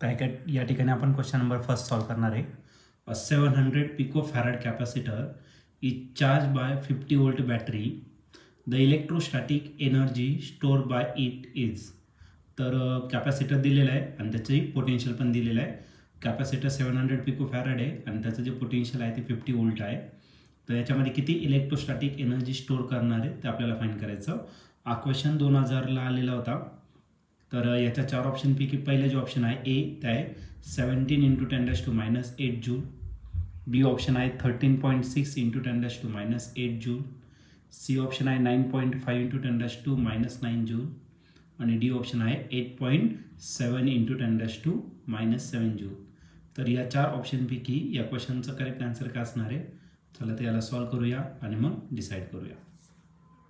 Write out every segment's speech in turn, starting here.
काय काय या ठिकाणी आपण क्वेश्चन नंबर फर्स्ट सॉल्व करणार आहे. 700 picofarad capacitor is charged by 50 volt battery. The electrostatic energy stored by it is. तर कॅपॅसिटर दिलेला आहे आणि त्याची पोटेन्शियल पण दिलेलं आहे. कॅपॅसिटर 700 पिकोफॅरड आहे आणि त्याचं जे पोटेन्शियल आहे ते 50 वोल्ट आहे. तर याच्यामध्ये किती इलेक्ट्रोस्टॅटिक एनर्जी स्टोअर करणार आहे ते आपल्याला फाइंड करायचं. हा क्वेश्चन 2000ला आलेला होता. तर याच्या चार ऑप्शनपैकी पहिले जो ऑप्शन आहे ए ते आहे 17 × 10⁻⁸ जूल. बी ऑप्शन आहे 13.6 × 10⁻⁸ जूल. सी ऑप्शन आहे 9.5 × 10⁻⁹ जूल आणि डी ऑप्शन आहे 8.7 × 10⁻⁷ जूल. तर या चार ऑप्शनपैकी या क्वेश्चनचं करेक्ट आन्सर काय असणार आहे. चला ते याला सॉल्व करूया आणि मग डिसाईड करूया.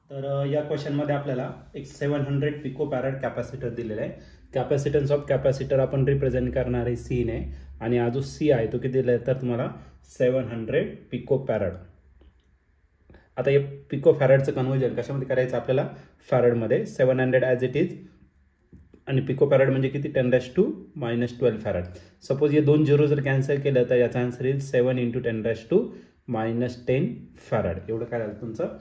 तर या क्वेश्चनमध्ये आपल्याला एक 700 पिकोफॅरड कॅपॅसिटर दिलेला आहे. कॅपॅसिटन्स ऑफ कॅपॅसिटर आपण रिप्रेझेंट करणार आहे सी ने आणि हा जो सी आहे तो किती दिला आहे तर तुम्हाला 700 पिकोफॅरड. आता हे पिकोफॅरडचं कन्वर्जन कशामध्ये करायचं आपल्याला फॅरडमध्ये 700 ॲज इट इज आणि पिकोफॅरड म्हणजे किती 10⁻⁻12 फॅरड. सपोज हे दोन झिरो जर कॅन्सल केलं तर याचा आन्सर येईल 7 × 10⁻10 फॅरड. एवढं काय झालं तुमचं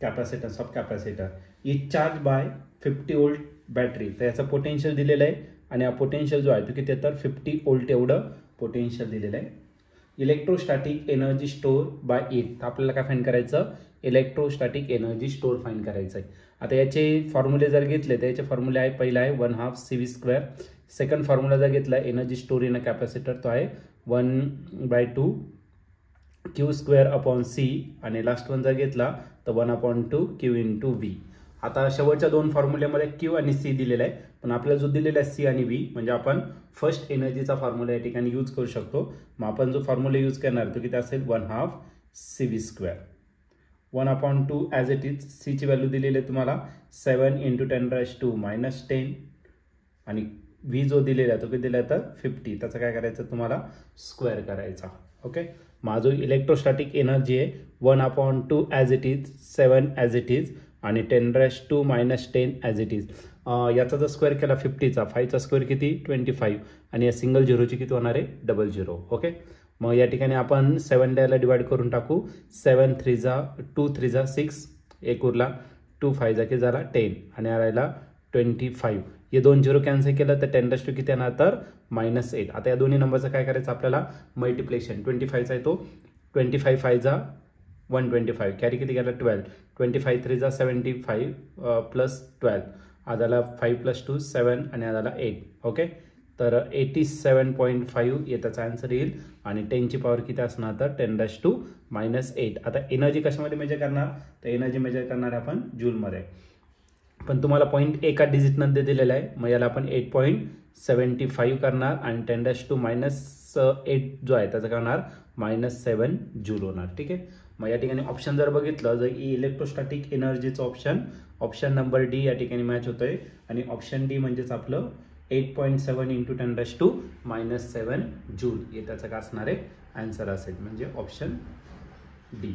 capacitance of capacitor. Is charge by 50 volt battery. तर याचा पोटेन्शियल दिलेलं आहे आणि हा पोटेन्शियल जो आहे तो किती तर 50 वोल्ट एवढं पोटेन्शियल दिलेलं आहे. Electrostatic energy store by it. तर आपल्याला काय फाइंड करायचं इलेक्ट्रोस्टॅटिक एनर्जी स्टोअर फाइंड करायचं आहे. आता याचे फॉर्म्युले जर घेतले तर याचे फॉर्म्युले आहे पहिला आहे 1/2 CV². सेकंड फॉर्म्युला जर घेतला energy store in a capacitor तो आहे 1/2 Q²/C आणि लास्ट वन जर घेतला तर 1/2 Q × V. आता शेवटच्या दोन फॉर्म्युल्यामध्ये Q आणि C दिलेला आहे पण आपल्याला जो दिलेला आहे C आणि V म्हणजे आपण फर्स्ट एनर्जीचा फॉर्म्युला या ठिकाणी यूज करू शकतो. मग आपण जो फॉर्म्युला यूज करणार तो किती असेल 1/2 CV². 1/2 as it is. C ची व्हॅल्यू दिलेली आहे तुम्हाला 7 × 10⁻⁻10 आणि V जो दिलेला आहे तो किती दिला आहे तर 50. त्याचं काय करायचं तुम्हाला स्क्वेअर करायचा. ओके. माझो इलेक्ट्रोस्टॅटिक एनर्जी आहे 1/2 as it is 7 as it is आणि 10⁻⁻10 ॲज इट इज. याचा जर स्क्वेअर केला 50चा 5चा स्क्वेअर किती 25 आणि या सिंगल झिरोची किती होणार आहे 00. ओके. मग या ठिकाणी आपण 7 ला डिवाइड करून टाकू. 7 3 2 3 6 एक उरला 2 5 की झाला 10 आणि राहिला 25. हे दोन झिरो कॅन्सल केलं तर 10 किती येणार तर -8. आता या दोन्ही नंबरचं काय करायचं आपल्याला मल्टिप्लिकेशन. 25चा आहे तो 25 5 125 कॅरी किती गेला 12. 25 3 75 प्लस 12 आधाला 5 + 2 7 आणि आधाला 8. ओके. तर 87.5 याचा आन्सर येईल आणि 10 ची पॉवर किती असणार तर 10⁻⁸. आता एनर्जी कशामध्ये मेजर करणार तर एनर्जी मेजर करणार आपण जूलमध्ये. पण तुम्हाला पॉईंट एका डिजिटमध्ये दिलेला आहे मग याला आपण 8.75 करणार आणि 10⁻⁸ जो आहे त्याचा करणार -7 जूल होणार. ठीक आहे. मग या ठिकाणी ऑप्शन जर बघितलं जर इलेक्ट्रोस्टॅटिक एनर्जीचं ऑप्शन नंबर डी या ठिकाणी मॅच होतोय आणि ऑप्शन डी म्हणजेच आपलं 8.7 × 10⁻⁷ जूल हे त्याचं काय असणार आहे आन्सर असेल म्हणजे ऑप्शन डी.